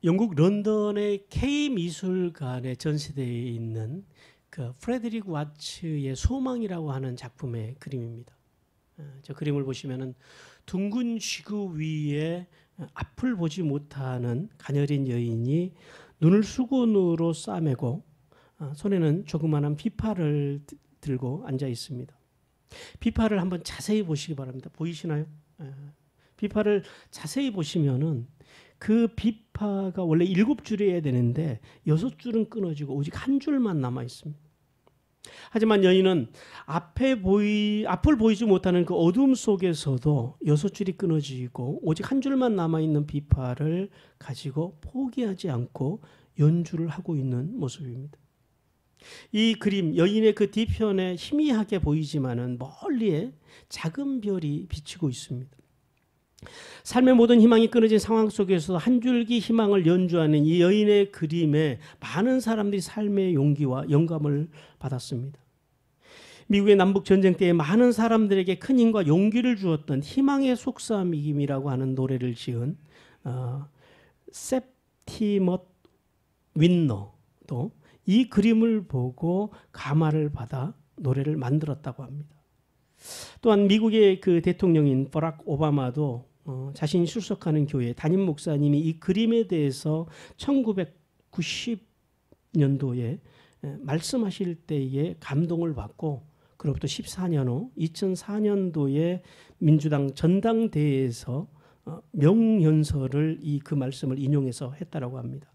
영국 런던의 K미술관에 전시되어 있는 그 프레드릭 와츠의 소망이라고 하는 작품의 그림입니다. 저 그림을 보시면은 둥근 지구 위에 앞을 보지 못하는 가녀린 여인이 눈을 수건으로 싸매고 손에는 조그마한 비파를 들고 앉아 있습니다. 비파를 한번 자세히 보시기 바랍니다. 보이시나요? 비파를 자세히 보시면은 그 비파가 원래 7줄이어야 되는데 6줄은 끊어지고 오직 한 줄만 남아 있습니다. 하지만 여인은 앞을 보이지 못하는 그 어둠 속에서도 6줄이 끊어지고 오직 한 줄만 남아 있는 비파를 가지고 포기하지 않고 연주를 하고 있는 모습입니다. 이 그림, 여인의 그 뒤편에 희미하게 보이지만은 멀리에 작은 별이 비치고 있습니다. 삶의 모든 희망이 끊어진 상황 속에서 한 줄기 희망을 연주하는 이 여인의 그림에 많은 사람들이 삶의 용기와 영감을 받았습니다. 미국의 남북 전쟁 때에 많은 사람들에게 큰 힘과 용기를 주었던 희망의 속삭임이라고 하는 노래를 지은 세프티머 윈너도 이 그림을 보고 감화를 받아 노래를 만들었다고 합니다. 또한 미국의 그 대통령인 버락 오바마도 자신이 출석하는 교회 담임 목사님이 이 그림에 대해서 1990년도에 말씀하실 때에 감동을 받고 그로부터 14년 후 2004년도에 민주당 전당대회에서 명연설을 그 말씀을 인용해서 했다라고 합니다.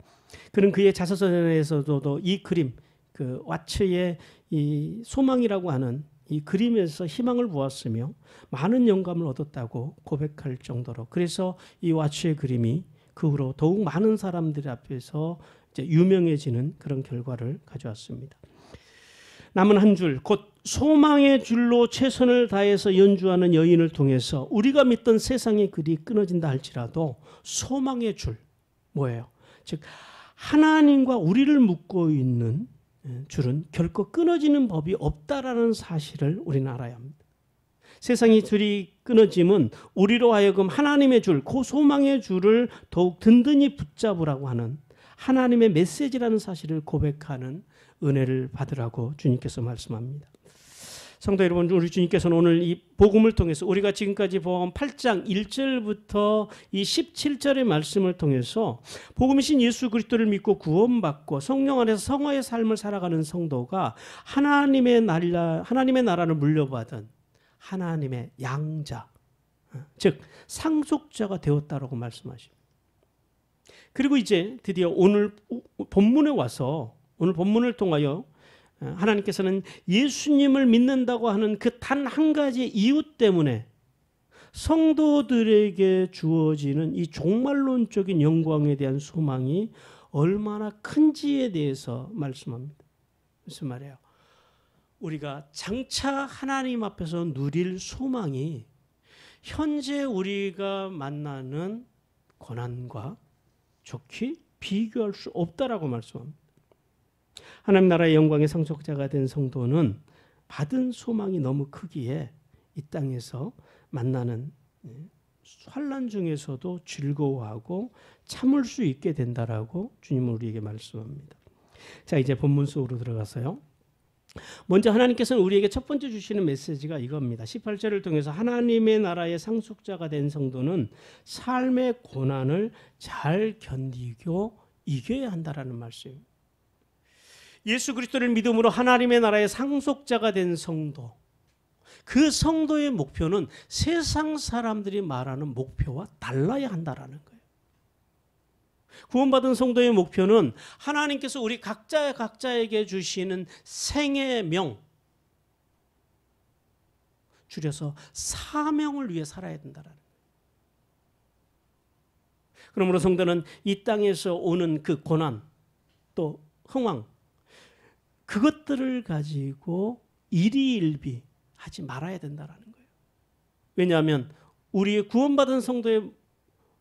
그는 그의 자서전에서도 이 그림, 그 와츠의 이 소망이라고 하는 이 그림에서 희망을 보았으며 많은 영감을 얻었다고 고백할 정도로, 그래서 이 와츠의 그림이 그 후로 더욱 많은 사람들 앞에서 이제 유명해지는 그런 결과를 가져왔습니다. 남은 한 줄, 곧 소망의 줄로 최선을 다해서 연주하는 여인을 통해서 우리가 믿던 세상의 길이 끊어진다 할지라도 소망의 줄, 뭐예요? 즉 하나님과 우리를 묶고 있는 줄은 결코 끊어지는 법이 없다라는 사실을 우리는 알아야 합니다. 세상의 줄이 끊어짐은 우리로 하여금 하나님의 줄, 그 소망의 줄을 더욱 든든히 붙잡으라고 하는 하나님의 메시지라는 사실을 고백하는 은혜를 받으라고 주님께서 말씀합니다. 성도 여러분, 우리 주님께서는 오늘 이 복음을 통해서 우리가 지금까지 본 8장 1절부터 이 17절의 말씀을 통해서 복음이신 예수 그리스도를 믿고 구원받고 성령 안에서 성화의 삶을 살아가는 성도가 하나님의 나라를 물려받은 하나님의 양자, 즉 상속자가 되었다라고 말씀하십니다. 그리고 이제 드디어 오늘 본문에 와서 오늘 본문을 통하여 하나님께서는 예수님을 믿는다고 하는 그 단 한 가지 이유 때문에 성도들에게 주어지는 이 종말론적인 영광에 대한 소망이 얼마나 큰지에 대해서 말씀합니다. 무슨 말이에요? 우리가 장차 하나님 앞에서 누릴 소망이 현재 우리가 만나는 고난과 좋게 비교할 수 없다라고 말씀합니다. 하나님 나라의 영광의 상속자가 된 성도는 받은 소망이 너무 크기에 이 땅에서 만나는 환난 중에서도 즐거워하고 참을 수 있게 된다라고 주님은 우리에게 말씀합니다. 자, 이제 본문 속으로 들어가서요. 먼저 하나님께서는 우리에게 첫 번째 주시는 메시지가 이겁니다. 18절을 통해서 하나님의 나라의 상속자가 된 성도는 삶의 고난을 잘 견디고 이겨야 한다라는 말씀입니다. 예수 그리스도를 믿음으로 하나님의 나라의 상속자가 된 성도, 그 성도의 목표는 세상 사람들이 말하는 목표와 달라야 한다라는 거예요. 구원받은 성도의 목표는 하나님께서 우리 각자에게 주시는 생의 명, 줄여서 사명을 위해 살아야 된다라는 거예요. 그러므로 성도는 이 땅에서 오는 그 고난, 또 흥황, 그것들을 가지고 일희일비 하지 말아야 된다라는 거예요. 왜냐하면 우리의 구원받은 성도의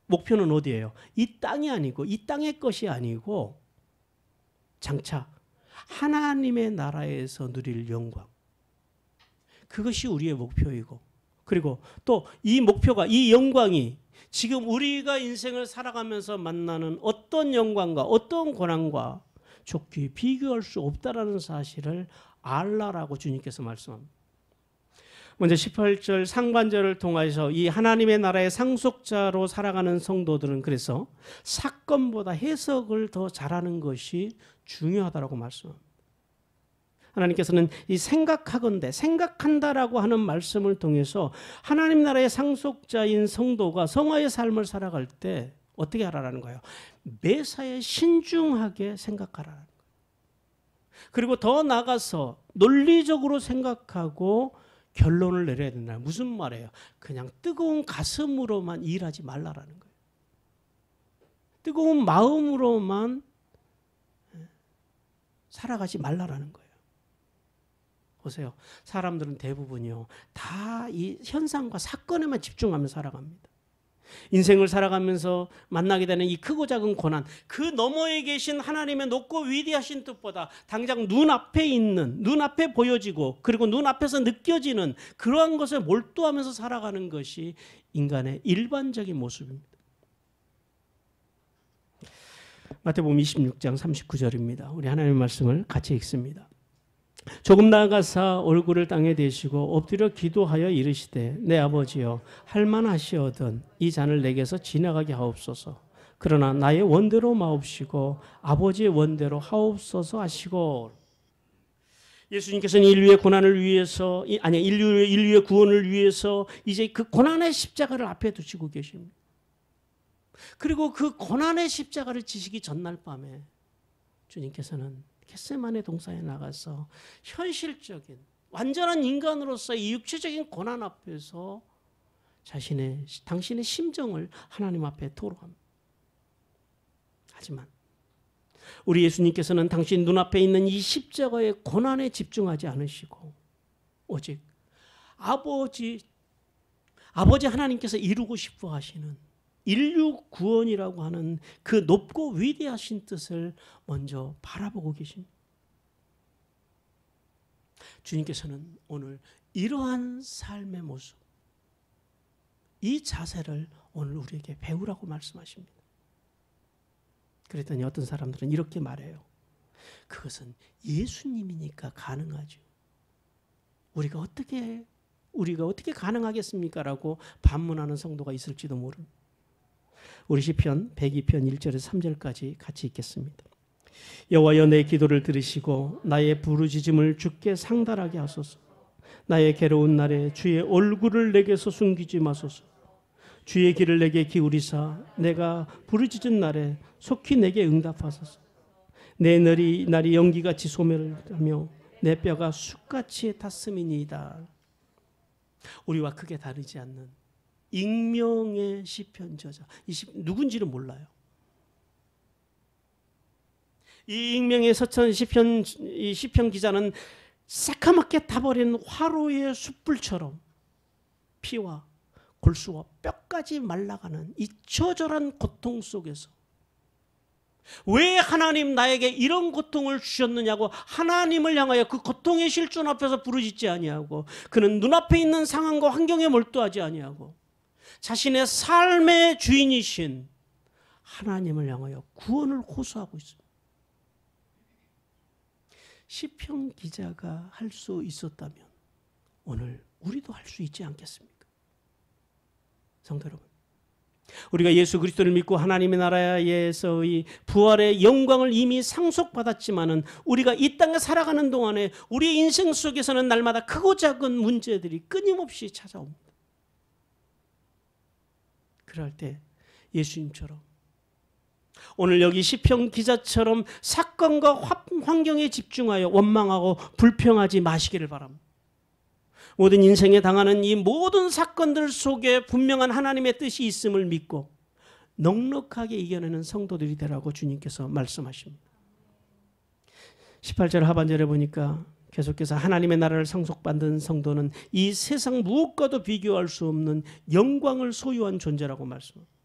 목표는 어디예요? 이 땅이 아니고, 이 땅의 것이 아니고 장차 하나님의 나라에서 누릴 영광, 그것이 우리의 목표이고 그리고 또 이 목표가, 이 영광이 지금 우리가 인생을 살아가면서 만나는 어떤 영광과 어떤 고난과 좋게 비교할 수 없다라는 사실을 알라라고 주님께서 말씀합니다. 먼저 18절 상반절을 통해서 이 하나님의 나라의 상속자로 살아가는 성도들은 그래서 사건보다 해석을 더 잘하는 것이 중요하다라고 말씀합니다. 하나님께서는 이 생각하건대, 생각한다라고 하는 말씀을 통해서 하나님 나라의 상속자인 성도가 성화의 삶을 살아갈 때 어떻게 하라는 거예요? 매사에 신중하게 생각하라는 거예요. 그리고 더 나아가서 논리적으로 생각하고 결론을 내려야 된다. 무슨 말이에요? 그냥 뜨거운 가슴으로만 일하지 말라라는 거예요. 뜨거운 마음으로만 살아가지 말라라는 거예요. 보세요. 사람들은 대부분이요, 다 이 현상과 사건에만 집중하며 살아갑니다. 인생을 살아가면서 만나게 되는 이 크고 작은 고난, 그 너머에 계신 하나님의 높고 위대하신 뜻보다 당장 눈앞에 있는, 눈앞에 보여지고 그리고 눈앞에서 느껴지는 그러한 것에 몰두하면서 살아가는 것이 인간의 일반적인 모습입니다. 마태복음 26장 39절입니다. 우리 하나님의 말씀을 같이 읽습니다. 조금 나아가사 얼굴을 땅에 대시고 엎드려 기도하여 이르시되 내 아버지여 할만하시거든 이 잔을 내게서 지나가게 하옵소서. 그러나 나의 원대로 마옵시고 아버지의 원대로 하옵소서 하시고. 예수님께서는 인류의 고난을 위해서, 아니 인류의 구원을 위해서 이제 그 고난의 십자가를 앞에 두시고 계십니다. 그리고 그 고난의 십자가를 지시기 전날 밤에 주님께서는 겟세마네 동산에 나가서 현실적인 완전한 인간으로서의 육체적인 고난 앞에서 당신의 심정을 하나님 앞에 토로합니다. 하지만 우리 예수님께서는 당신 눈앞에 있는 이 십자가의 고난에 집중하지 않으시고 오직 아버지 하나님께서 이루고 싶어 하시는 인류 구원이라고 하는 그 높고 위대하신 뜻을 먼저 바라보고 계십니다. 주님께서는 오늘 이러한 삶의 모습, 이 자세를 오늘 우리에게 배우라고 말씀하십니다. 그랬더니 어떤 사람들은 이렇게 말해요. 그것은 예수님이니까 가능하죠. 우리가 어떻게 가능하겠습니까? 라고 반문하는 성도가 있을지도 모릅니다. 우리 시편 102편 1절에서 3절까지 같이 읽겠습니다. 여호와여 내 기도를 들으시고 나의 부르짖음을 주께 상달하게 하소서. 나의 괴로운 날에 주의 얼굴을 내게서 숨기지 마소서. 주의 길을 내게 기울이사 내가 부르짖은 날에 속히 내게 응답하소서. 내 날이 연기같이 소멸하며 내 뼈가 숯같이 탔음이니이다. 우리와 크게 다르지 않는 익명의 시편 저자, 누군지는 몰라요. 이 익명의 서천 시편 기자는 새카맣게 타버린 화로의 숯불처럼 피와 골수와 뼈까지 말라가는 이 처절한 고통 속에서 왜 하나님 나에게 이런 고통을 주셨느냐고 하나님을 향하여 그 고통의 실존 앞에서 부르짖지 아니하고, 그는 눈앞에 있는 상황과 환경에 몰두하지 아니하고 자신의 삶의 주인이신 하나님을 향하여 구원을 호소하고 있습니다. 시편 기자가 할 수 있었다면 오늘 우리도 할 수 있지 않겠습니까? 성도 여러분, 우리가 예수 그리스도를 믿고 하나님의 나라에서의 부활의 영광을 이미 상속받았지만은 우리가 이 땅에 살아가는 동안에 우리의 인생 속에서는 날마다 크고 작은 문제들이 끊임없이 찾아옵니다. 그럴 때 예수님처럼 오늘 여기 시편 기자처럼 사건과 환경에 집중하여 원망하고 불평하지 마시기를 바랍니다. 모든 인생에 당하는 이 모든 사건들 속에 분명한 하나님의 뜻이 있음을 믿고 넉넉하게 이겨내는 성도들이 되라고 주님께서 말씀하십니다. 18절 하반절에 보니까 계속해서 하나님의 나라를 상속받은 성도는 이 세상 무엇과도 비교할 수 없는 영광을 소유한 존재라고 말씀합니다.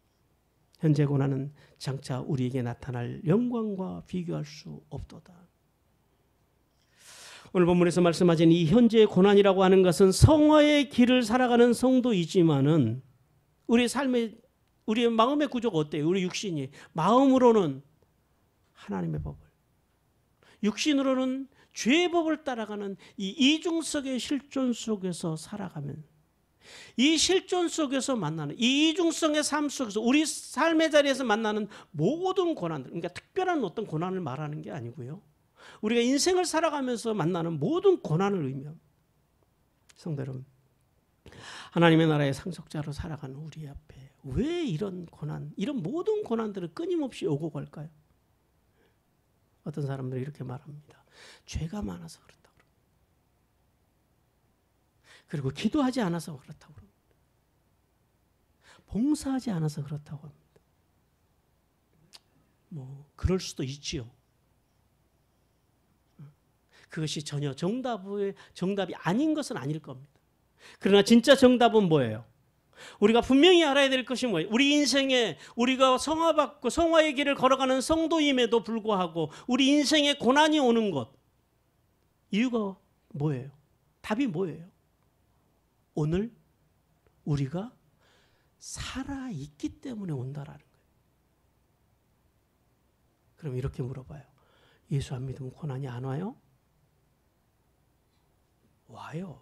현재 고난은 장차 우리에게 나타날 영광과 비교할 수 없도다. 오늘 본문에서 말씀하신 이 현재의 고난이라고 하는 것은 성화의 길을 살아가는 성도이지만은 우리의 삶의 우리의 마음의 구조가 어때요? 우리 육신이 마음으로는 하나님의 법을, 육신으로는 죄의 법을 따라가는 이 이중성의 실존 속에서 살아가면, 이 실존 속에서 만나는 이 이중성의 삶 속에서 우리 삶의 자리에서 만나는 모든 고난들, 그러니까 특별한 어떤 고난을 말하는 게 아니고요, 우리가 인생을 살아가면서 만나는 모든 고난을 의미합니다. 성도 여러분, 하나님의 나라의 상속자로 살아가는 우리 앞에 왜 이런 고난, 이런 모든 고난들은 끊임없이 오고 갈까요? 어떤 사람들은 이렇게 말합니다. 죄가 많아서 그렇다고 합니다. 그리고 기도하지 않아서 그렇다고 합니다. 봉사하지 않아서 그렇다고 합니다. 뭐 그럴 수도 있지요. 그것이 전혀 정답이 아닌 것은 아닐 겁니다. 그러나 진짜 정답은 뭐예요? 우리가 분명히 알아야 될 것이 뭐예요? 우리 인생에 우리가 성화받고 성화의 길을 걸어가는 성도임에도 불구하고 우리 인생에 고난이 오는 것, 이유가 뭐예요? 답이 뭐예요? 오늘 우리가 살아있기 때문에 온다라는 거예요. 그럼 이렇게 물어봐요. 예수 안 믿으면 고난이 안 와요? 와요.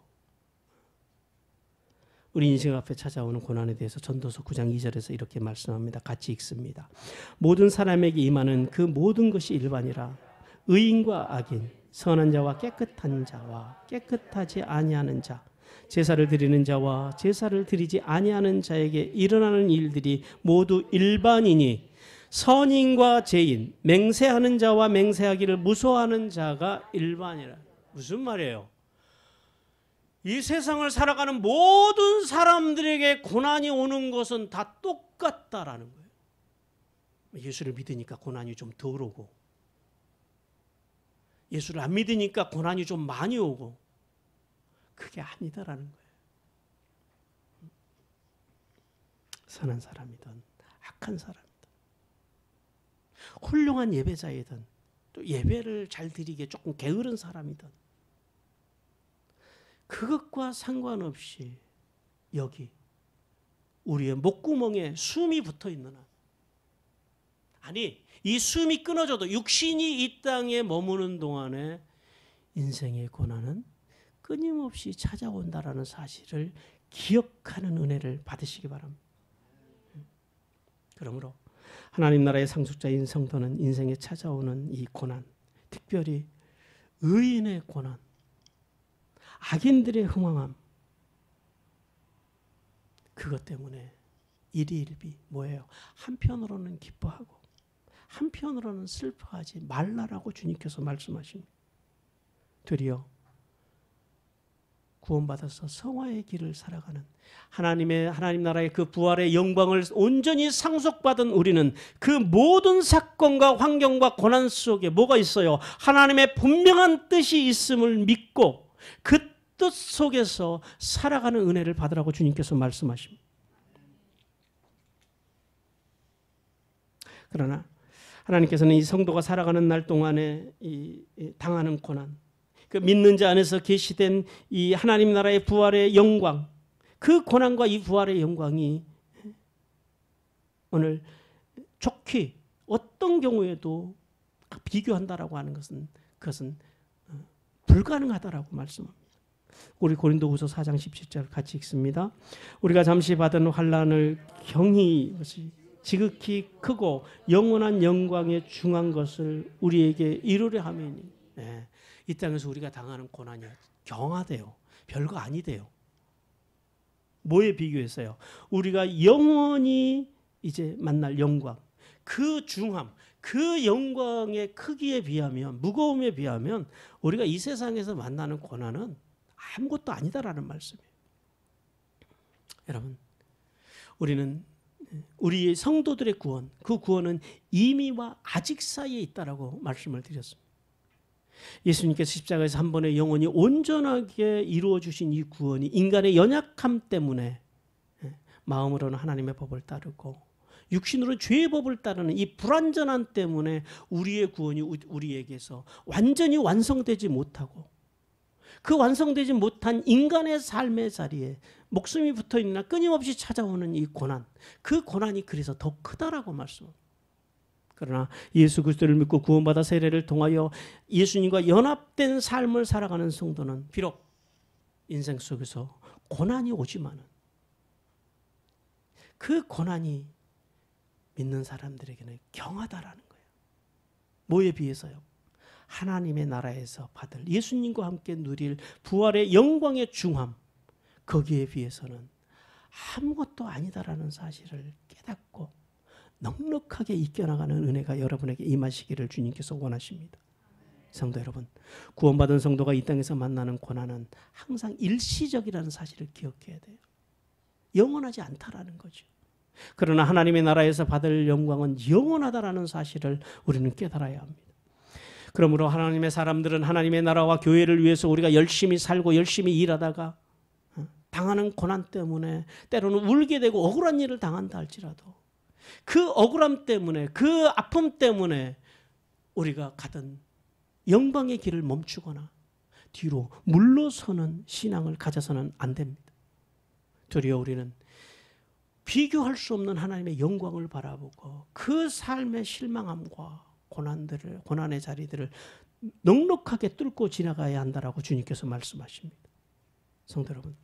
우리 인생 앞에 찾아오는 고난에 대해서 전도서 9장 2절에서 이렇게 말씀합니다. 같이 읽습니다. 모든 사람에게 임하는 그 모든 것이 일반이라. 의인과 악인, 선한 자와 깨끗한 자와 깨끗하지 아니하는 자, 제사를 드리는 자와 제사를 드리지 아니하는 자에게 일어나는 일들이 모두 일반이니 선인과 죄인, 맹세하는 자와 맹세하기를 무서워하는 자가 일반이라. 무슨 말이에요? 이 세상을 살아가는 모든 사람들에게 고난이 오는 것은 다 똑같다라는 거예요. 예수를 믿으니까 고난이 좀 덜 오고, 예수를 안 믿으니까 고난이 좀 많이 오고, 그게 아니다라는 거예요. 선한 사람이든 악한 사람이든, 훌륭한 예배자이든 또 예배를 잘 드리기에 조금 게으른 사람이든, 그것과 상관없이 여기 우리의 목구멍에 숨이 붙어 있는 한, 아니 이 숨이 끊어져도 육신이 이 땅에 머무는 동안에 인생의 고난은 끊임없이 찾아온다라는 사실을 기억하는 은혜를 받으시기 바랍니다. 그러므로 하나님 나라의 상속자인 성도는 인생에 찾아오는 이 고난, 특별히 의인의 고난, 악인들의 흥황함, 그것 때문에 일희일비 뭐예요? 한편으로는 기뻐하고 한편으로는 슬퍼하지 말라라고 주님께서 말씀하십니다. 되리어 구원받아서 성화의 길을 살아가는 하나님 나라의 그 부활의 영광을 온전히 상속받은 우리는 그 모든 사건과 환경과 고난 속에 뭐가 있어요? 하나님의 분명한 뜻이 있음을 믿고 그 뜻 속에서 살아가는 은혜를 받으라고 주님께서 말씀하십니다. 그러나 하나님께서는 이 성도가 살아가는 날 동안에 당하는 고난, 그 믿는 자 안에서 계시된 이 하나님 나라의 부활의 영광, 그 고난과 이 부활의 영광이 오늘 좋게 어떤 경우에도 비교한다라고 하는 것은 그것은 불가능하다라고 말씀합니다. 우리 고린도후서 4장 17절 같이 읽습니다. 우리가 잠시 받은 환난을 경히 지극히 크고 영원한 영광에 중한 것을 우리에게 이루려 함이니. 네. 이 땅에서 우리가 당하는 고난이 경하대요. 별거 아니대요. 뭐에 비교했어요? 우리가 영원히 이제 만날 영광, 그 중함, 그 영광의 크기에 비하면, 무거움에 비하면 우리가 이 세상에서 만나는 고난은 아무것도 아니다라는 말씀이에요. 여러분, 우리는 우리 성도들의 구원, 그 구원은 이미와 아직 사이에 있다라고 말씀을 드렸습니다. 예수님께서 십자가에서 한 번에 영원히 온전하게 이루어 주신 이 구원이 인간의 연약함 때문에 마음으로는 하나님의 법을 따르고 육신으로 죄의 법을 따르는 이 불완전함 때문에 우리의 구원이 우리에게서 완전히 완성되지 못하고 그 완성되지 못한 인간의 삶의 자리에 목숨이 붙어있나 끊임없이 찾아오는 이 고난, 그 고난이 그래서 더 크다라고 말씀합니다. 그러나 예수 그리스도를 믿고 구원받아 세례를 통하여 예수님과 연합된 삶을 살아가는 성도는 비록 인생 속에서 고난이 오지만은 그 고난이 믿는 사람들에게는 경하다라는 거예요. 뭐에 비해서요? 하나님의 나라에서 받을 예수님과 함께 누릴 부활의 영광의 중함, 거기에 비해서는 아무것도 아니다라는 사실을 깨닫고 넉넉하게 이겨나가는 은혜가 여러분에게 임하시기를 주님께서 원하십니다. 성도 여러분, 구원받은 성도가 이 땅에서 만나는 고난은 항상 일시적이라는 사실을 기억해야 돼요. 영원하지 않다라는 거죠. 그러나 하나님의 나라에서 받을 영광은 영원하다라는 사실을 우리는 깨달아야 합니다. 그러므로 하나님의 사람들은 하나님의 나라와 교회를 위해서 우리가 열심히 살고 열심히 일하다가 당하는 고난 때문에 때로는 울게 되고 억울한 일을 당한다 할지라도 그 억울함 때문에, 그 아픔 때문에 우리가 가던 영광의 길을 멈추거나 뒤로 물러서는 신앙을 가져서는 안 됩니다. 도리어 우리는 비교할 수 없는 하나님의 영광을 바라보고 그 삶의 실망함과 고난의 자리들을 넉넉하게 뚫고 지나가야 한다라고 주님께서 말씀하십니다. 성도 여러분,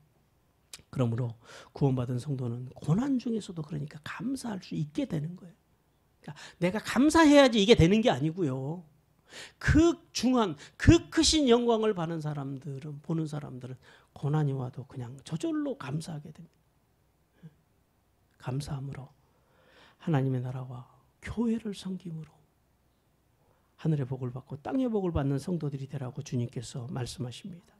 그러므로 구원받은 성도는 고난 중에서도 그러니까 감사할 수 있게 되는 거예요. 그러니까 내가 감사해야지 이게 되는 게 아니고요. 그 중한, 그 크신 영광을 보는 사람들은 고난이 와도 그냥 저절로 감사하게 됩니다. 감사함으로 하나님의 나라와 교회를 섬김으로 하늘의 복을 받고 땅의 복을 받는 성도들이 되라고 주님께서 말씀하십니다.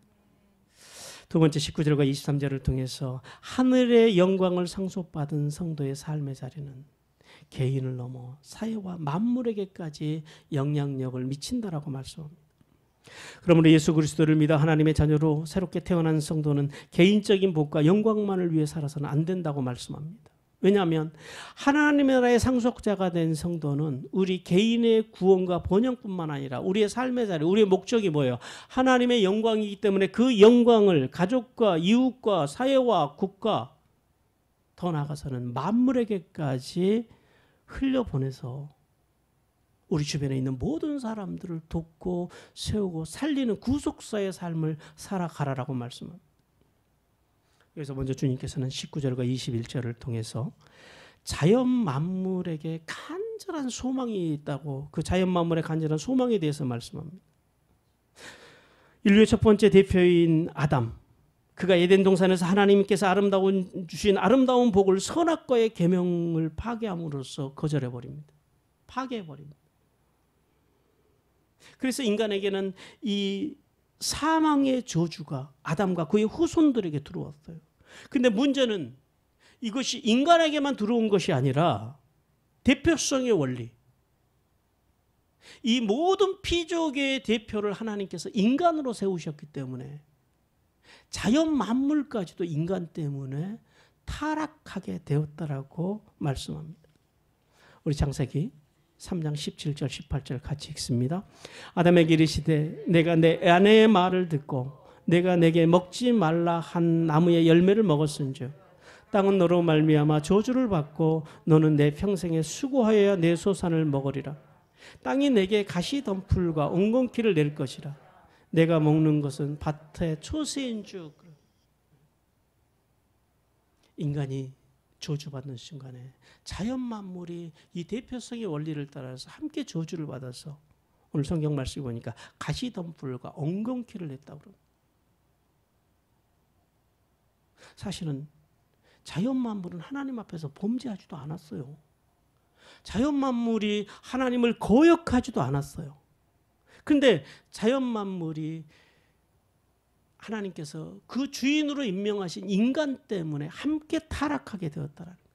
두 번째 19절과 23절을 통해서 하늘의 영광을 상속받은 성도의 삶의 자리는 개인을 넘어 사회와 만물에게까지 영향력을 미친다라고 말씀합니다. 그러므로 예수 그리스도를 믿어 하나님의 자녀로 새롭게 태어난 성도는 개인적인 복과 영광만을 위해 살아서는 안 된다고 말씀합니다. 왜냐하면 하나님의 나라의 상속자가 된 성도는 우리 개인의 구원과 번영뿐만 아니라 우리의 삶의 자리, 우리의 목적이 뭐예요? 하나님의 영광이기 때문에 그 영광을 가족과 이웃과 사회와 국가, 더 나아가서는 만물에게까지 흘려보내서 우리 주변에 있는 모든 사람들을 돕고 세우고 살리는 구속사의 삶을 살아가라라고 말씀합니다. 그래서 먼저 주님께서는 19절과 21절을 통해서 자연 만물에게 간절한 소망이 있다고, 그 자연 만물의 간절한 소망에 대해서 말씀합니다. 인류의 첫 번째 대표인 아담, 그가 에덴 동산에서 하나님께서 주신 아름다운 복을 선악과의 계명을 파괴함으로써 거절해버립니다. 파괴해버립니다. 그래서 인간에게는 이 사망의 저주가 아담과 그의 후손들에게 들어왔어요. 근데 문제는 이것이 인간에게만 들어온 것이 아니라 대표성의 원리, 이 모든 피조계의 대표를 하나님께서 인간으로 세우셨기 때문에 자연 만물까지도 인간 때문에 타락하게 되었다라고 말씀합니다. 우리 창세기 3장 17절 18절 같이 읽습니다. 아담에게 이르시되 내가 내 아내의 말을 듣고 내가 내게 먹지 말라 한 나무의 열매를 먹었은즉 땅은 너로 말미암아 저주를 받고 너는 내 평생에 수고하여야 내 소산을 먹으리라. 땅이 내게 가시덤불과 엉겅퀴를 낼 것이라. 내가 먹는 것은 밭의 초세인즉. 인간이 저주받는 순간에 자연 만물이 이 대표성의 원리를 따라서 함께 저주를 받아서 오늘 성경 말씀 보니까 가시덤불과 엉겅퀴를 냈다고 그럽니다. 사실은 자연 만물은 하나님 앞에서 범죄하지도 않았어요. 자연 만물이 하나님을 거역하지도 않았어요. 그런데 자연 만물이 하나님께서 그 주인으로 임명하신 인간 때문에 함께 타락하게 되었다라는 거예요.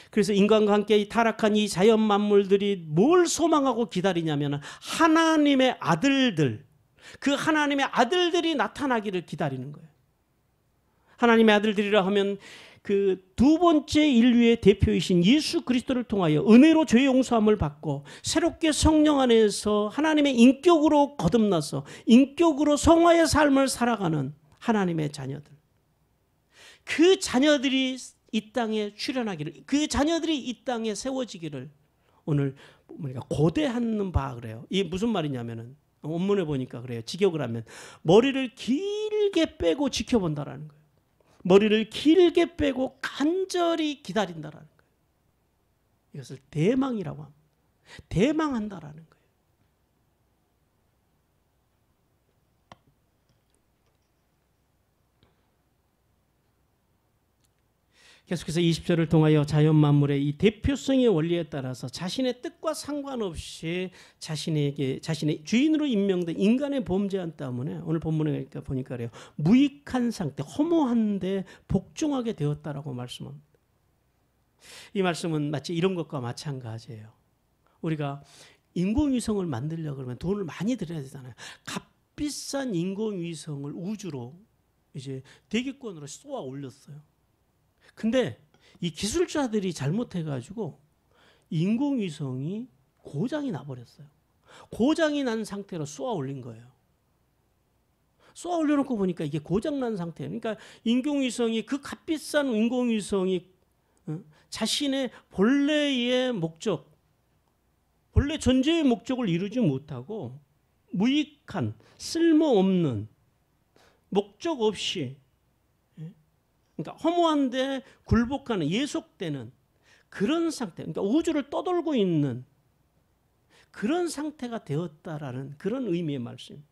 그래서 인간과 함께 타락한 이 자연 만물들이 뭘 소망하고 기다리냐면 하나님의 아들들, 그 하나님의 아들들이 나타나기를 기다리는 거예요. 하나님의 아들들이라 하면 그 두 번째 인류의 대표이신 예수 그리스도를 통하여 은혜로 죄 용서함을 받고 새롭게 성령 안에서 하나님의 인격으로 거듭나서 인격으로 성화의 삶을 살아가는 하나님의 자녀들, 그 자녀들이 이 땅에 출현하기를, 그 자녀들이 이 땅에 세워지기를 오늘 우리가 고대하는 바 그래요. 이게 무슨 말이냐면은 원문에 보니까 그래요. 직역을 하면 머리를 길게 빼고 지켜본다라는 거예요. 머리를 길게 빼고 간절히 기다린다라는 거예요. 이것을 대망이라고 합니다. 대망한다라는 거예요. 계속해서 20절을 통하여 자연 만물의 이 대표성의 원리에 따라서 자신의 뜻과 상관없이 자신의 주인으로 임명된 인간의 범죄한 때문에 오늘 본문에 보니까 그래요. 무익한 상태, 허무한데 복종하게 되었다라고 말씀합니다. 이 말씀은 마치 이런 것과 마찬가지예요. 우리가 인공위성을 만들려고 그러면 돈을 많이 들여야 되잖아요. 값비싼 인공위성을 우주로 이제 대기권으로 쏘아 올렸어요. 근데 이 기술자들이 잘못해가지고 인공위성이 고장이 나버렸어요. 고장이 난 상태로 쏘아 올린 거예요. 쏘아 올려놓고 보니까 이게 고장난 상태예요. 그러니까 인공위성이, 그 값비싼 인공위성이 자신의 본래의 목적, 본래 존재의 목적을 이루지 못하고 무익한, 쓸모없는, 목적 없이, 그러니까 허무한데 굴복하는, 예속되는 그런 상태, 그러니까 우주를 떠돌고 있는 그런 상태가 되었다라는 그런 의미의 말씀.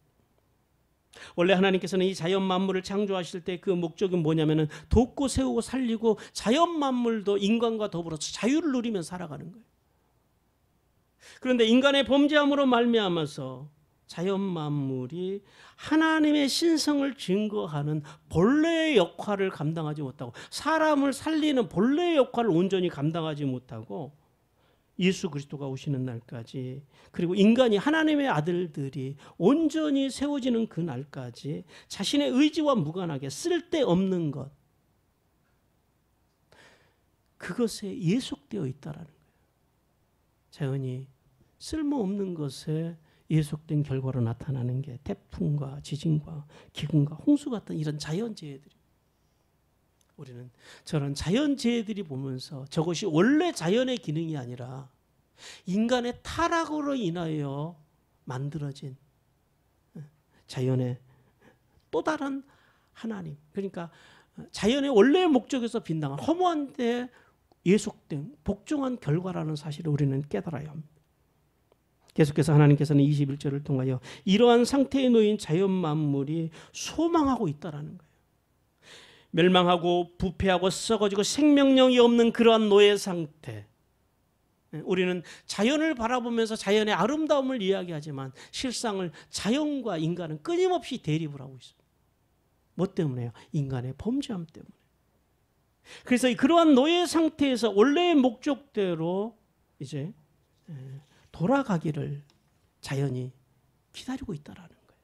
원래 하나님께서는 이 자연 만물을 창조하실 때 그 목적은 뭐냐면은 돕고 세우고 살리고 자연 만물도 인간과 더불어서 자유를 누리며 살아가는 거예요. 그런데 인간의 범죄함으로 말미암아서 자연 만물이 하나님의 신성을 증거하는 본래의 역할을 감당하지 못하고, 사람을 살리는 본래의 역할을 온전히 감당하지 못하고, 예수 그리스도가 오시는 날까지, 그리고 인간이 하나님의 아들들이 온전히 세워지는 그 날까지 자신의 의지와 무관하게 쓸데없는 것, 그것에 예속되어 있다라는 거예요. 자연이 쓸모없는 것에 예속된 결과로 나타나는 게 태풍과 지진과 기근과 홍수 같은 이런 자연재해들이, 우리는 저런 자연재해들이 보면서 저것이 원래 자연의 기능이 아니라 인간의 타락으로 인하여 만들어진 자연의 또 다른 하나님, 그러니까 자연의 원래의 목적에서 빗나간 허무한데 예속된 복종한 결과라는 사실을 우리는 깨달아야 합니다. 계속해서 하나님께서는 21절을 통하여 이러한 상태에 놓인 자연 만물이 소망하고 있다라는 거예요. 멸망하고 부패하고 썩어지고 생명력이 없는 그러한 노예 상태. 우리는 자연을 바라보면서 자연의 아름다움을 이야기하지만 실상을 자연과 인간은 끊임없이 대립을 하고 있습니다. 뭐 때문에요? 인간의 범죄함 때문에. 그래서 그러한 노예 상태에서 원래의 목적대로 이제 돌아가기를 자연이 기다리고 있다라는 거예요.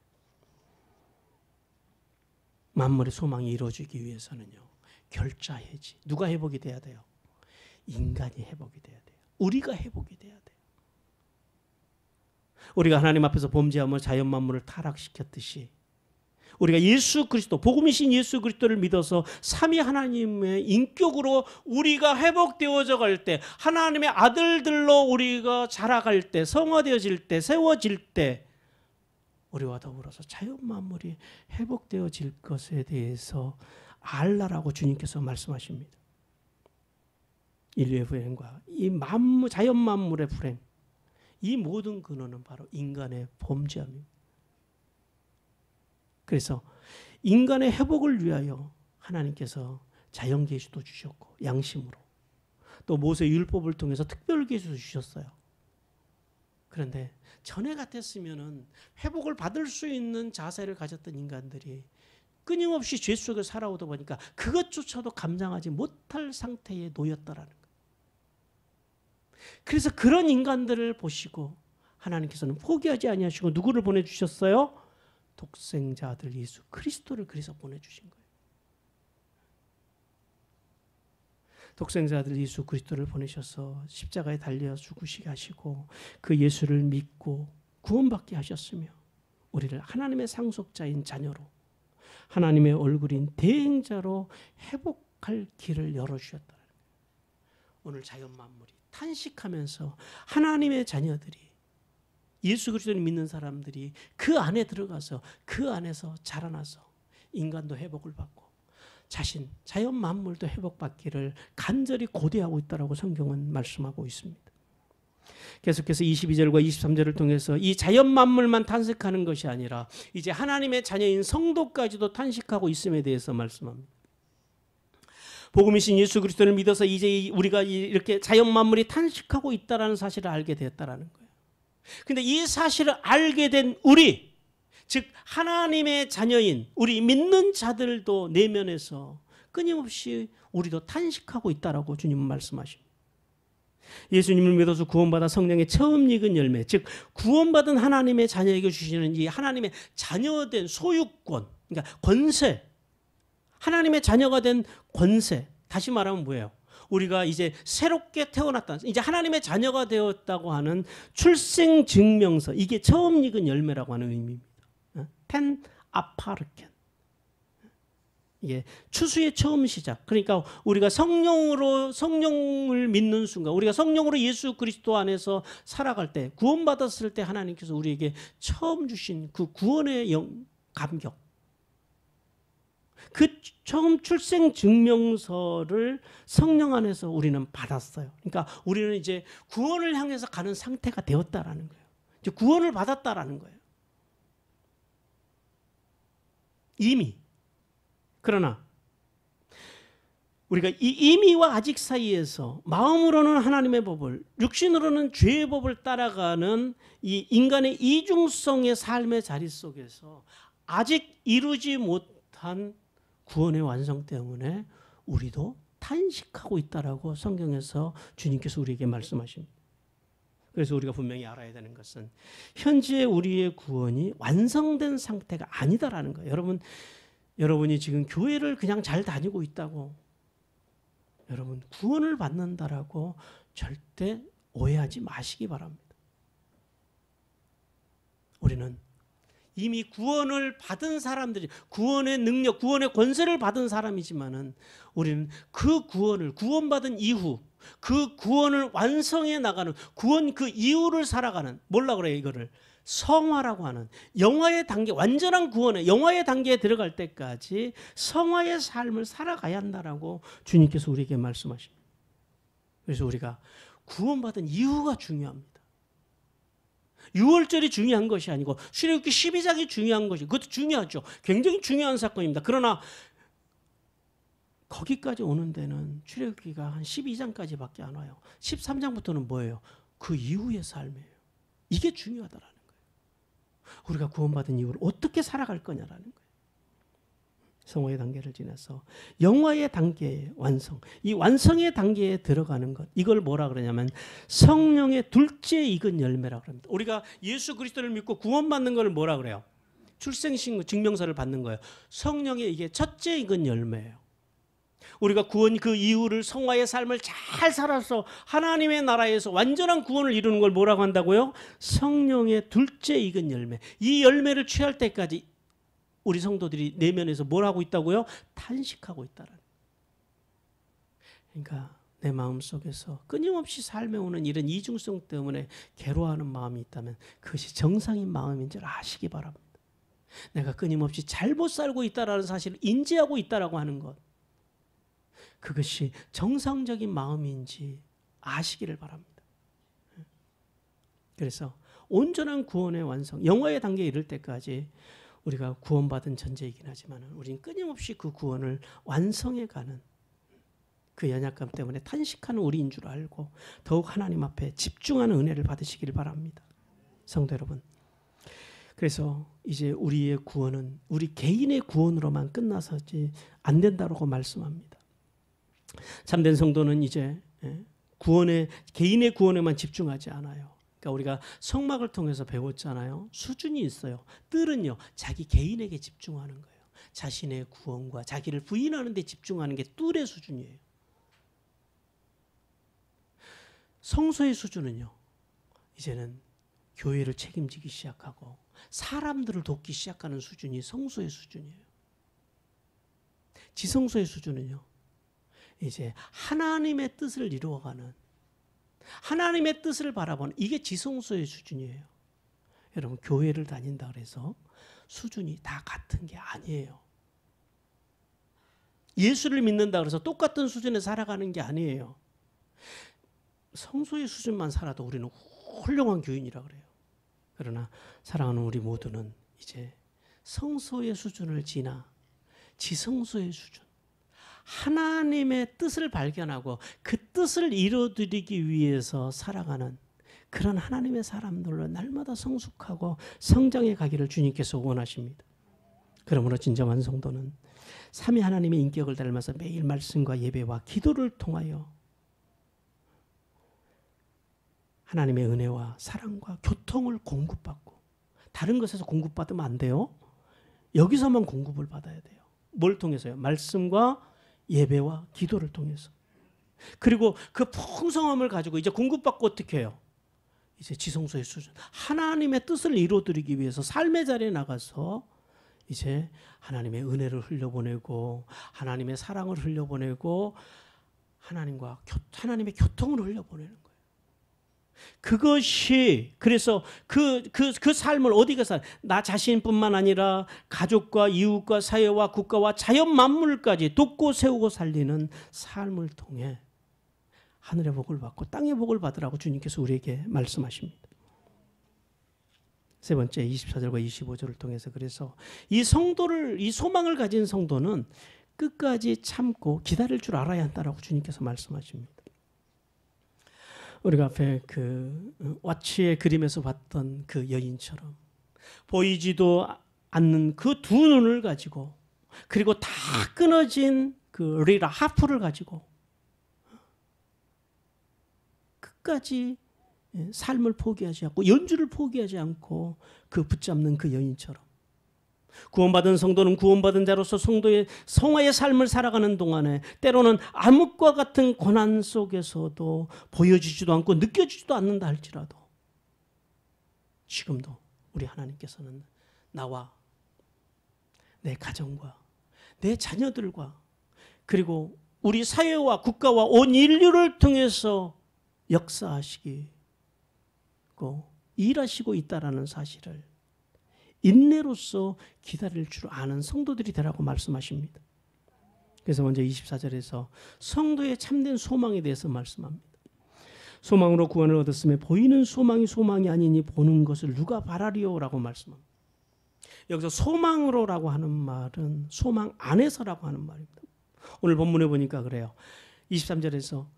만물의 소망이 이루어지기 위해서는요, 결자해지. 누가 회복이 돼야 돼요? 인간이 회복이 돼야 돼요. 우리가 회복이 돼야 돼요. 우리가 하나님 앞에서 범죄하며 자연 만물을 타락시켰듯이 우리가 예수 그리스도, 복음이신 예수 그리스도를 믿어서 삼위 하나님의 인격으로 우리가 회복되어져 갈 때, 하나님의 아들들로 우리가 자라갈 때, 성화되어질 때, 세워질 때 우리와 더불어서 자연 만물이 회복되어질 것에 대해서 알라라고 주님께서 말씀하십니다. 인류의 불행과 이 자연 만물의 불행, 이 모든 근원은 바로 인간의 범죄함입니다. 그래서 인간의 회복을 위하여 하나님께서 자연 계시도 주셨고, 양심으로 또 모세 율법을 통해서 특별 계시도 주셨어요. 그런데 전에 같았으면은 회복을 받을 수 있는 자세를 가졌던 인간들이 끊임없이 죄 속에 살아오다 보니까 그것조차도 감당하지 못할 상태에 놓였다라는 거예요. 그래서 그런 인간들을 보시고 하나님께서는 포기하지 아니하시고 누구를 보내주셨어요? 독생자 아들 예수 그리스도를 그래서 보내주신 거예요. 독생자 아들 예수 그리스도를 보내셔서 십자가에 달려 죽으시게 하시고 그 예수를 믿고 구원받게 하셨으며 우리를 하나님의 상속자인 자녀로 하나님의 얼굴인 대행자로 회복할 길을 열어주셨다. 오늘 자연 만물이 탄식하면서 하나님의 자녀들이 예수 그리스도를 믿는 사람들이 그 안에 들어가서 그 안에서 자라나서 인간도 회복을 받고 자연 만물도 회복받기를 간절히 고대하고 있다라고 성경은 말씀하고 있습니다. 계속해서 22절과 23절을 통해서 이 자연 만물만 탄식하는 것이 아니라 이제 하나님의 자녀인 성도까지도 탄식하고 있음에 대해서 말씀합니다. 복음이신 예수 그리스도를 믿어서 이제 우리가 이렇게 자연 만물이 탄식하고 있다라는 사실을 알게 되었다라는 거예요. 근데 이 사실을 알게 된 우리, 즉 하나님의 자녀인 우리 믿는 자들도 내면에서 끊임없이 우리도 탄식하고 있다라고 주님은 말씀하십니다. 예수님을 믿어서 구원받아 성령의 처음 익은 열매, 즉 구원받은 하나님의 자녀에게 주시는 이 하나님의 자녀된 소유권, 그러니까 권세, 하나님의 자녀가 된 권세, 다시 말하면 뭐예요? 우리가 이제 새롭게 태어났다, 이제 하나님의 자녀가 되었다고 하는 출생증명서, 이게 처음 익은 열매라고 하는 의미입니다. 텐 아파르켄, 이게 추수의 처음 시작. 그러니까 우리가 성령을 믿는 순간, 우리가 성령으로 예수 그리스도 안에서 살아갈 때, 구원받았을 때 하나님께서 우리에게 처음 주신 그 구원의 감격, 그 처음 출생 증명서를 성령 안에서 우리는 받았어요. 그러니까 우리는 이제 구원을 향해서 가는 상태가 되었다라는 거예요. 이제 구원을 받았다라는 거예요. 이미. 그러나 우리가 이 이미와 아직 사이에서 마음으로는 하나님의 법을, 육신으로는 죄의 법을 따라가는 이 인간의 이중성의 삶의 자리 속에서 아직 이루지 못한 구원의 완성 때문에 우리도 탄식하고 있다라고 성경에서 주님께서 우리에게 말씀하십니다. 그래서 우리가 분명히 알아야 되는 것은 현재 우리의 구원이 완성된 상태가 아니다라는 거예요. 여러분이 지금 교회를 그냥 잘 다니고 있다고 여러분 구원을 받는다라고 절대 오해하지 마시기 바랍니다. 우리는 이미 구원을 받은 사람들이, 구원의 능력, 구원의 권세를 받은 사람이지만은 우리는 그 구원받은 이후 그 구원을 완성해 나가는, 구원 그 이후를 살아가는, 뭐라 그래요 이거를? 성화라고 하는 영화의 단계, 완전한 구원의 영화의 단계에 들어갈 때까지 성화의 삶을 살아가야 한다라고 주님께서 우리에게 말씀하십니다. 그래서 우리가 구원받은 이유가 중요합니다. 6월절이 중요한 것이 아니고 출애굽기 12장이 중요한 것이, 그것도 중요하죠. 굉장히 중요한 사건입니다. 그러나 거기까지 오는 데는 출애굽기가 한 12장까지밖에 안 와요. 13장부터는 뭐예요? 그 이후의 삶이에요. 이게 중요하다라는 거예요. 우리가 구원받은 이후를 어떻게 살아갈 거냐라는 거예요. 성화의 단계를 지나서 영화의 단계의 완성, 이 완성의 단계에 들어가는 것, 이걸 뭐라 그러냐면 성령의 둘째 익은 열매라고 합니다. 우리가 예수 그리스도를 믿고 구원받는 걸 뭐라 그래요? 출생신고 증명서를 받는 거예요. 성령의 이게 첫째 익은 열매예요. 우리가 구원 그 이후를 성화의 삶을 잘 살아서 하나님의 나라에서 완전한 구원을 이루는 걸 뭐라고 한다고요? 성령의 둘째 익은 열매. 이 열매를 취할 때까지 우리 성도들이 내면에서 뭘 하고 있다고요? 탄식하고 있다라는. 그러니까 내 마음속에서 끊임없이 삶에 오는 이런 이중성 때문에 괴로워하는 마음이 있다면 그것이 정상인 마음인 줄 아시기 바랍니다. 내가 끊임없이 잘못 살고 있다라는 사실을 인지하고 있다라고 하는 것, 그것이 정상적인 마음인지 아시기를 바랍니다. 그래서 온전한 구원의 완성, 영화의 단계에 이를 때까지 우리가 구원받은 전제이긴 하지만 우리는 끊임없이 그 구원을 완성해가는, 그 연약감 때문에 탄식하는 우리인 줄 알고 더욱 하나님 앞에 집중하는 은혜를 받으시기를 바랍니다. 성도 여러분, 그래서 이제 우리의 구원은 우리 개인의 구원으로만 끝나서지 안 된다고 말씀합니다. 참된 성도는 이제 개인의 구원에만 집중하지 않아요. 그러니까 우리가 성막을 통해서 배웠잖아요. 수준이 있어요. 뜰은요, 자기 개인에게 집중하는 거예요. 자신의 구원과 자기를 부인하는 데 집중하는 게 뜰의 수준이에요. 성소의 수준은요, 이제는 교회를 책임지기 시작하고 사람들을 돕기 시작하는 수준이 성소의 수준이에요. 지성소의 수준은요, 이제 하나님의 뜻을 이루어가는, 하나님의 뜻을 바라보는, 이게 지성소의 수준이에요. 여러분, 교회를 다닌다 그래서 수준이 다 같은 게 아니에요. 예수를 믿는다 그래서 똑같은 수준에 살아가는 게 아니에요. 성소의 수준만 살아도 우리는 훌륭한 교인이라 그래요. 그러나 사랑하는 우리 모두는 이제 성소의 수준을 지나 지성소의 수준, 하나님의 뜻을 발견하고 그 뜻을 이루어드리기 위해서 살아가는 그런 하나님의 사람들로 날마다 성숙하고 성장해 가기를 주님께서 원하십니다. 그러므로 진정한 성도는 삼위 하나님의 인격을 닮아서 매일 말씀과 예배와 기도를 통하여 하나님의 은혜와 사랑과 교통을 공급받고, 다른 것에서 공급받으면 안 돼요. 여기서만 공급을 받아야 돼요. 뭘 통해서요? 말씀과 예배와 기도를 통해서. 그리고 그 풍성함을 가지고 이제 공급받고 어떻게 해요? 이제 지성소의 수준, 하나님의 뜻을 이루어드리기 위해서 삶의 자리에 나가서 이제 하나님의 은혜를 흘려보내고 하나님의 사랑을 흘려보내고 하나님의 교통을 흘려보내는 거예요. 그것이, 그래서 그 삶을 어디가 나 자신뿐만 아니라 가족과 이웃과 사회와 국가와 자연 만물까지 돕고 세우고 살리는 삶을 통해 하늘의 복을 받고 땅의 복을 받으라고 주님께서 우리에게 말씀하십니다. 세 번째 24절과 25절을 통해서, 그래서 이 성도를, 이 소망을 가진 성도는 끝까지 참고 기다릴 줄 알아야 한다라고 주님께서 말씀하십니다. 우리가 앞에 그 와치의 그림에서 봤던 그 여인처럼 보이지도 않는 그 두 눈을 가지고, 그리고 다 끊어진 그 리라 하프를 가지고 끝까지 삶을 포기하지 않고 연주를 포기하지 않고 그 붙잡는 그 여인처럼, 구원받은 성도는 구원받은 자로서 성화의 삶을 살아가는 동안에 때로는 암흑과 같은 고난 속에서도 보여지지도 않고 느껴지지도 않는다 할지라도 지금도 우리 하나님께서는 나와 내 가정과 내 자녀들과 그리고 우리 사회와 국가와 온 인류를 통해서 역사하시고 일하시고 있다라는 사실을 인내로서 기다릴 줄 아는 성도들이 되라고 말씀하십니다. 그래서 먼저 24절에서 성도의 참된 소망에 대해서 말씀합니다. 소망으로 구원을 얻었으며 보이는 소망이 소망이 아니니 보는 것을 누가 바라리오라고 말씀합니다. 여기서 소망으로라고 하는 말은 소망 안에서라고 하는 말입니다. 오늘 본문에 보니까 그래요. 23절에서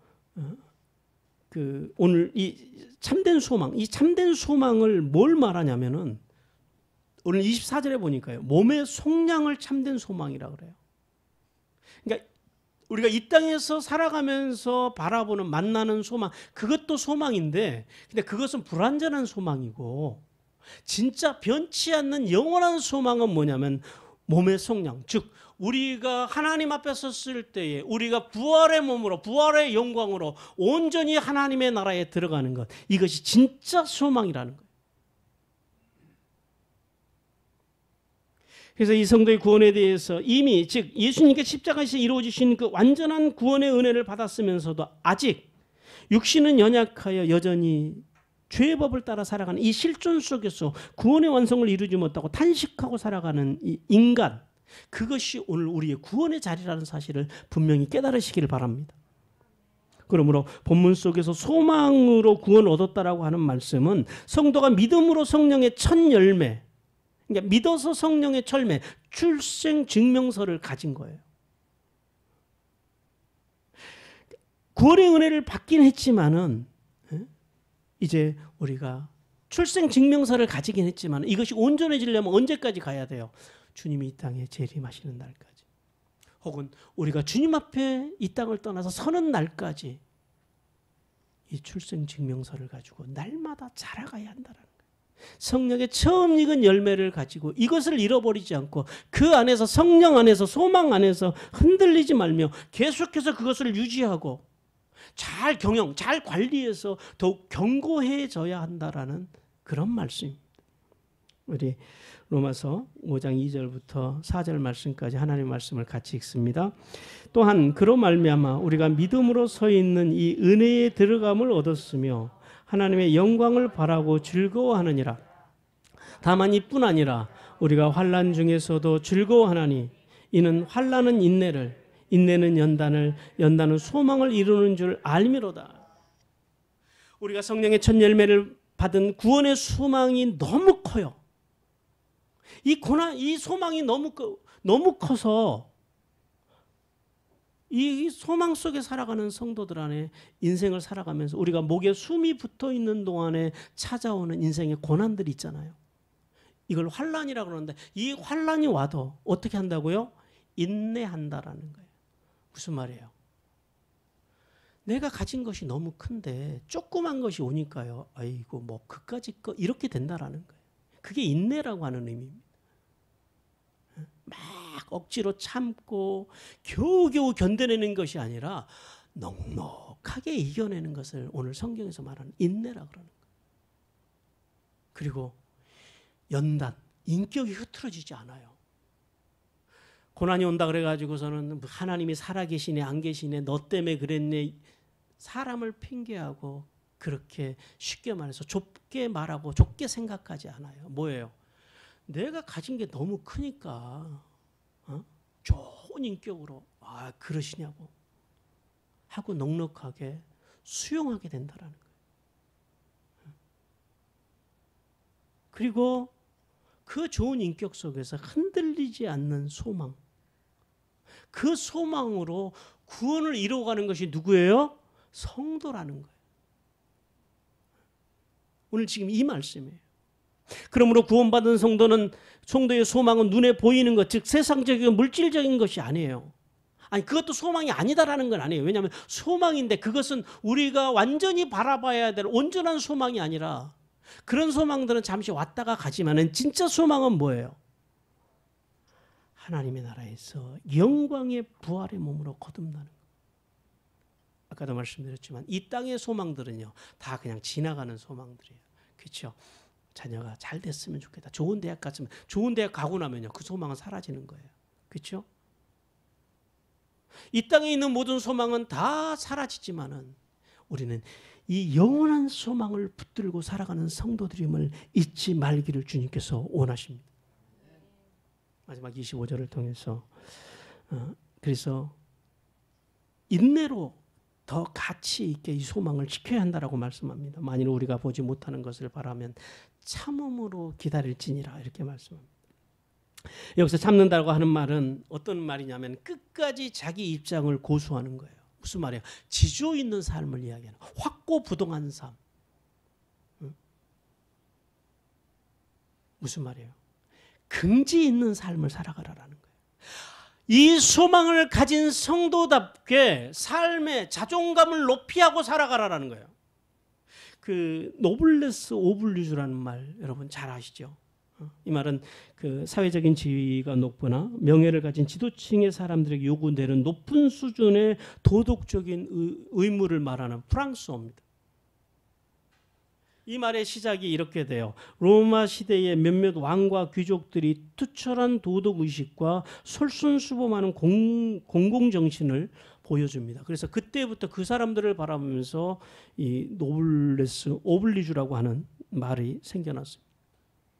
오늘 이 참된 소망, 이 참된 소망을 뭘 말하냐면은 오늘 24절에 보니까요, 몸의 속량을 참된 소망이라 그래요. 그러니까 우리가 이 땅에서 살아가면서 바라보는 만나는 소망, 그것도 소망인데, 근데 그것은 불완전한 소망이고, 진짜 변치 않는 영원한 소망은 뭐냐면 몸의 속량, 즉 우리가 하나님 앞에 섰을 때에 우리가 부활의 몸으로, 부활의 영광으로 온전히 하나님의 나라에 들어가는 것, 이것이 진짜 소망이라는 거예요. 그래서 이 성도의 구원에 대해서 이미, 즉 예수님께 십자가에서 이루어지신 그 완전한 구원의 은혜를 받았으면서도 아직 육신은 연약하여 여전히 죄의 법을 따라 살아가는 이 실존 속에서 구원의 완성을 이루지 못하고 탄식하고 살아가는 이 인간, 그것이 오늘 우리의 구원의 자리라는 사실을 분명히 깨달으시기를 바랍니다. 그러므로 본문 속에서 소망으로 구원을 얻었다라고 하는 말씀은 성도가 믿음으로 성령의 첫 열매, 그러니까 믿어서 성령의 철매, 출생증명서를 가진 거예요. 구원의 은혜를 받긴 했지만은 이제 우리가 출생증명서를 가지긴 했지만 이것이 온전해지려면 언제까지 가야 돼요? 주님이 이 땅에 재림하시는 날까지, 혹은 우리가 주님 앞에 이 땅을 떠나서 서는 날까지 이 출생증명서를 가지고 날마다 자라가야 한다는 거예요. 성령의 처음 익은 열매를 가지고 이것을 잃어버리지 않고 그 안에서, 성령 안에서, 소망 안에서 흔들리지 말며 계속해서 그것을 유지하고 잘 경영, 잘 관리해서 더욱 견고해져야 한다라는 그런 말씀입니다. 우리 로마서 5장 2절부터 4절 말씀까지 하나님의 말씀을 같이 읽습니다. 또한 그로 말미암아 우리가 믿음으로 서 있는 이 은혜에 들어감을 얻었으며 하나님의 영광을 바라고 즐거워하느니라. 다만 이뿐 아니라 우리가 환난 중에서도 즐거워하나니 이는 환난은 인내를, 인내는 연단을, 연단은 소망을 이루는 줄 알미로다. 우리가 성령의 첫 열매를 받은 구원의 소망이 너무 커요. 이 소망이 너무 커서 이 소망 속에 살아가는 성도들 안에 인생을 살아가면서 우리가 목에 숨이 붙어 있는 동안에 찾아오는 인생의 고난들이 있잖아요. 이걸 환난이라고 그러는데 이 환난이 와도 어떻게 한다고요? 인내한다라는 거예요. 무슨 말이에요? 내가 가진 것이 너무 큰데 조그만 것이 오니까요. 아이고 뭐 그까짓 거 이렇게 된다라는 거예요. 그게 인내라고 하는 의미입니다. 막 억지로 참고 겨우겨우 견뎌내는 것이 아니라 넉넉하게 이겨내는 것을 오늘 성경에서 말하는 인내라고 그러는 거예요. 그리고 연단, 인격이 흐트러지지 않아요. 고난이 온다 그래가지고서는 하나님이 살아계시네 안 계시네 너 때문에 그랬네 사람을 핑계하고 그렇게 쉽게 말해서 좁게 말하고 좁게 생각하지 않아요. 뭐예요? 내가 가진 게 너무 크니까 좋은 인격으로 그러시냐고 하고 넉넉하게 수용하게 된다라는 거예요. 그리고 그 좋은 인격 속에서 흔들리지 않는 소망, 그 소망으로 구원을 이루어가는 것이 누구예요? 성도라는 거예요. 오늘 지금 이 말씀이에요. 그러므로 구원받은 성도의 소망은 눈에 보이는 것, 즉 세상적이고 물질적인 것이 아니에요. 아니 그것도 소망이 아니다라는 건 아니에요. 왜냐하면 소망인데 그것은 우리가 완전히 바라봐야 될 온전한 소망이 아니라 그런 소망들은 잠시 왔다가 가지만은 진짜 소망은 뭐예요? 하나님의 나라에서 영광의 부활의 몸으로 거듭나는 것. 아까도 말씀드렸지만 이 땅의 소망들은요 다 그냥 지나가는 소망들이에요. 그렇죠? 자녀가 잘 됐으면 좋겠다. 좋은 대학 갔으면 좋은 대학 가고 나면요 그 소망은 사라지는 거예요. 그렇죠? 이 땅에 있는 모든 소망은 다 사라지지만은 우리는 이 영원한 소망을 붙들고 살아가는 성도들임을 잊지 말기를 주님께서 원하십니다. 마지막 25절을 통해서 그래서 인내로 더 가치 있게 이 소망을 지켜야 한다라고 말씀합니다. 만일 우리가 보지 못하는 것을 바라면 참음으로 기다릴지니라 이렇게 말씀합니다. 여기서 참는다고 하는 말은 어떤 말이냐면 끝까지 자기 입장을 고수하는 거예요. 무슨 말이에요? 지조 있는 삶을 이야기하는 확고부동한 삶. 무슨 말이에요? 긍지 있는 삶을 살아가라라는 거예요. 이 소망을 가진 성도답게 삶의 자존감을 높이하고 살아가라라는 거예요. 그 노블레스 오블리주라는 말 여러분 잘 아시죠? 이 말은 그 사회적인 지위가 높거나 명예를 가진 지도층의 사람들에게 요구되는 높은 수준의 도덕적인 의무를 말하는 프랑스어입니다. 이 말의 시작이 이렇게 돼요. 로마 시대의 몇몇 왕과 귀족들이 투철한 도덕의식과 솔선수범하는 공공정신을 보여줍니다. 그래서 그때부터 그 사람들을 바라보면서 이 노블레스 오블리주라고 하는 말이 생겨났습니다.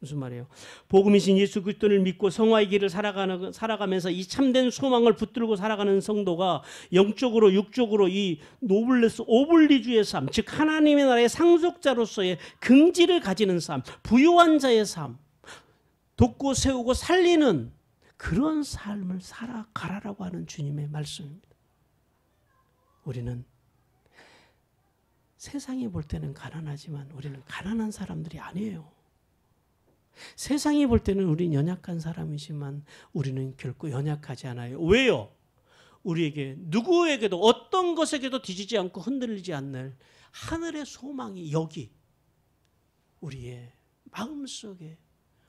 무슨 말이에요? 복음이신 예수 그리스도를 믿고 성화의 길을 살아가면서 이 참된 소망을 붙들고 살아가는 성도가 영적으로 육적으로 이 노블레스 오블리주의 삶, 즉 하나님의 나라의 상속자로서의 긍지를 가지는 삶, 부유한 자의 삶, 돕고 세우고 살리는 그런 삶을 살아가라라고 하는 주님의 말씀입니다. 우리는 세상이 볼 때는 가난하지만 우리는 가난한 사람들이 아니에요. 세상이 볼 때는 우리는 연약한 사람이지만 우리는 결코 연약하지 않아요. 왜요? 우리에게 누구에게도 어떤 것에게도 뒤지지 않고 흔들리지 않는 하늘의 소망이 여기 우리의 마음속에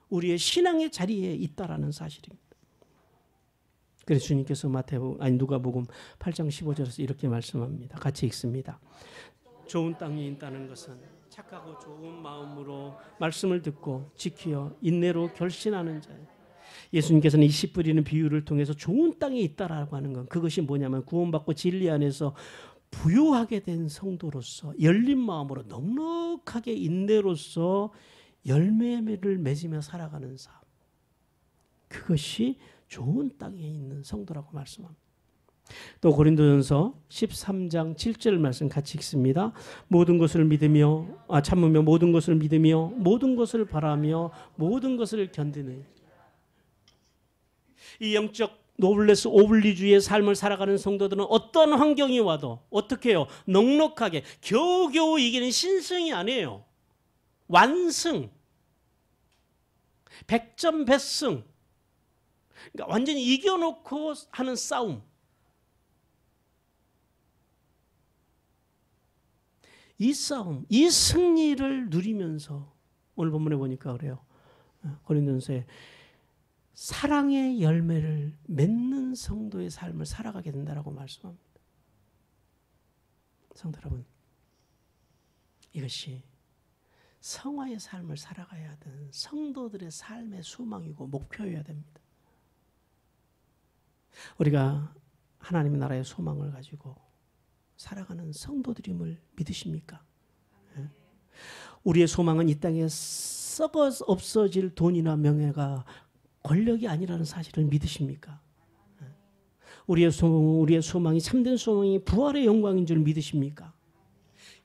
우리의 신앙의 자리에 있다라는 사실입니다. 그래서 주님께서 누가복음 8장 15절에서 이렇게 말씀합니다. 같이 읽습니다. 좋은 땅에 있다는 것은 착하고 좋은 마음으로 말씀을 듣고 지키어 인내로 결신하는 자예요. 예수님께서는 이 씨 뿌리는 비유를 통해서 좋은 땅에 있다라고 하는 건 그것이 뭐냐면 구원받고 진리 안에서 부유하게 된 성도로서 열린 마음으로 넉넉하게 인내로서 열매를 맺으며 살아가는 삶. 그것이 좋은 땅에 있는 성도라고 말씀합니다. 또 고린도전서 13장 7절 말씀 같이 읽습니다. 모든 것을 참으며 모든 것을 믿으며 모든 것을 바라며 모든 것을 견디는 이 영적 노블레스 오블리주의 삶을 살아가는 성도들은 어떤 환경이 와도 어떻게 해요? 넉넉하게 겨우겨우 이기는 신승이 아니에요. 완승, 백전백승. 그러니까 완전히 이겨놓고 하는 싸움. 이 싸움, 이 승리를 누리면서 오늘 본문에 보니까 그래요. 고린도전서에 사랑의 열매를 맺는 성도의 삶을 살아가게 된다라고 말씀합니다. 성도 여러분, 이것이 성화의 삶을 살아가야 하는 성도들의 삶의 소망이고 목표여야 됩니다. 우리가 하나님의 나라의 소망을 가지고 살아가는 성도들임을 믿으십니까? 우리의 소망은 이 땅에 썩어 없어질 돈이나 명예가 권력이 아니라는 사실을 믿으십니까? 우리의 소망이 참된 소망이 부활의 영광인 줄 믿으십니까?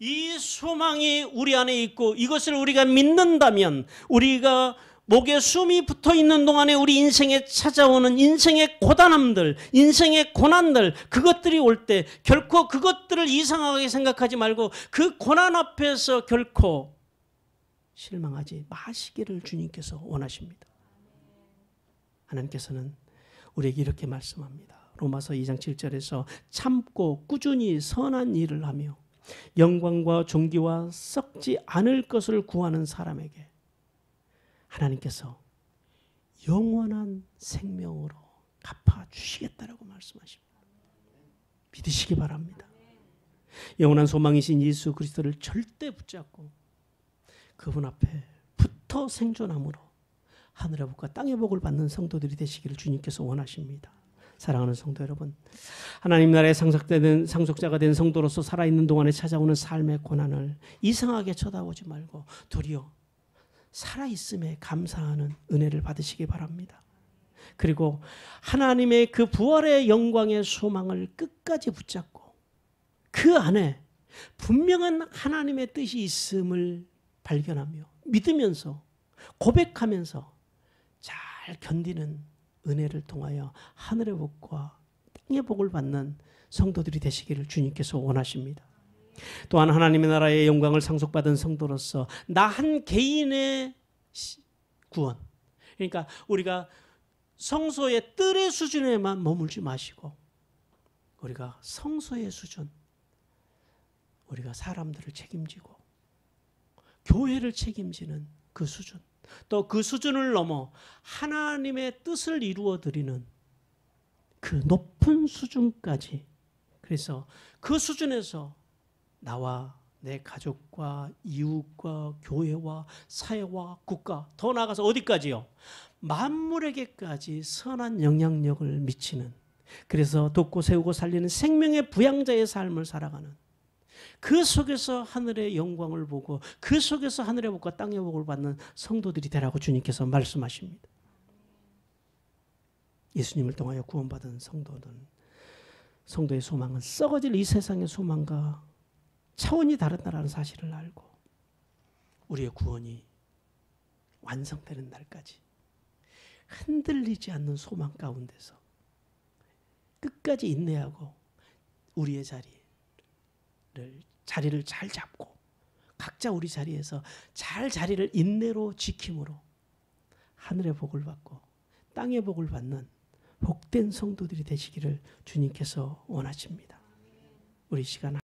이 소망이 우리 안에 있고 이것을 우리가 믿는다면 우리가 목에 숨이 붙어있는 동안에 우리 인생에 찾아오는 인생의 고단함들, 인생의 고난들, 그것들이 올 때 결코 그것들을 이상하게 생각하지 말고 그 고난 앞에서 결코 실망하지 마시기를 주님께서 원하십니다. 하나님께서는 우리에게 이렇게 말씀합니다. 로마서 2장 7절에서 참고 꾸준히 선한 일을 하며 영광과 존귀와 썩지 않을 것을 구하는 사람에게 하나님께서 영원한 생명으로 갚아주시겠다라고 말씀하십니다. 믿으시기 바랍니다. 영원한 소망이신 예수 그리스도를 절대 붙잡고 그분 앞에 붙어 생존함으로 하늘의 복과 땅의 복을 받는 성도들이 되시기를 주님께서 원하십니다. 사랑하는 성도 여러분, 하나님 나라의 상속자가 된 성도로서 살아있는 동안에 찾아오는 삶의 고난을 이상하게 쳐다보지 말고 도리어 살아있음에 감사하는 은혜를 받으시기 바랍니다. 그리고 하나님의 그 부활의 영광의 소망을 끝까지 붙잡고 그 안에 분명한 하나님의 뜻이 있음을 발견하며 믿으면서 고백하면서 잘 견디는 은혜를 통하여 하늘의 복과 땅의 복을 받는 성도들이 되시기를 주님께서 원하십니다. 또한 하나님의 나라의 영광을 상속받은 성도로서 나 한 개인의 구원, 그러니까 우리가 성소의 뜰의 수준에만 머물지 마시고 우리가 성소의 수준, 우리가 사람들을 책임지고 교회를 책임지는 그 수준, 또 그 수준을 넘어 하나님의 뜻을 이루어 드리는 그 높은 수준까지, 그래서 그 수준에서 나와 내 가족과 이웃과 교회와 사회와 국가, 더 나아가서 어디까지요? 만물에게까지 선한 영향력을 미치는, 그래서 돕고 세우고 살리는 생명의 부양자의 삶을 살아가는, 그 속에서 하늘의 영광을 보고 그 속에서 하늘의 복과 땅의 복을 받는 성도들이 되라고 주님께서 말씀하십니다. 예수님을 통하여 구원받은 성도의 소망은 썩어질 이 세상의 소망과 차원이 다르다는 사실을 알고 우리의 구원이 완성되는 날까지 흔들리지 않는 소망 가운데서 끝까지 인내하고 우리의 자리를 잘 잡고 각자 우리 자리에서 잘 자리를 인내로 지킴으로 하늘의 복을 받고 땅의 복을 받는 복된 성도들이 되시기를 주님께서 원하십니다. 우리 시간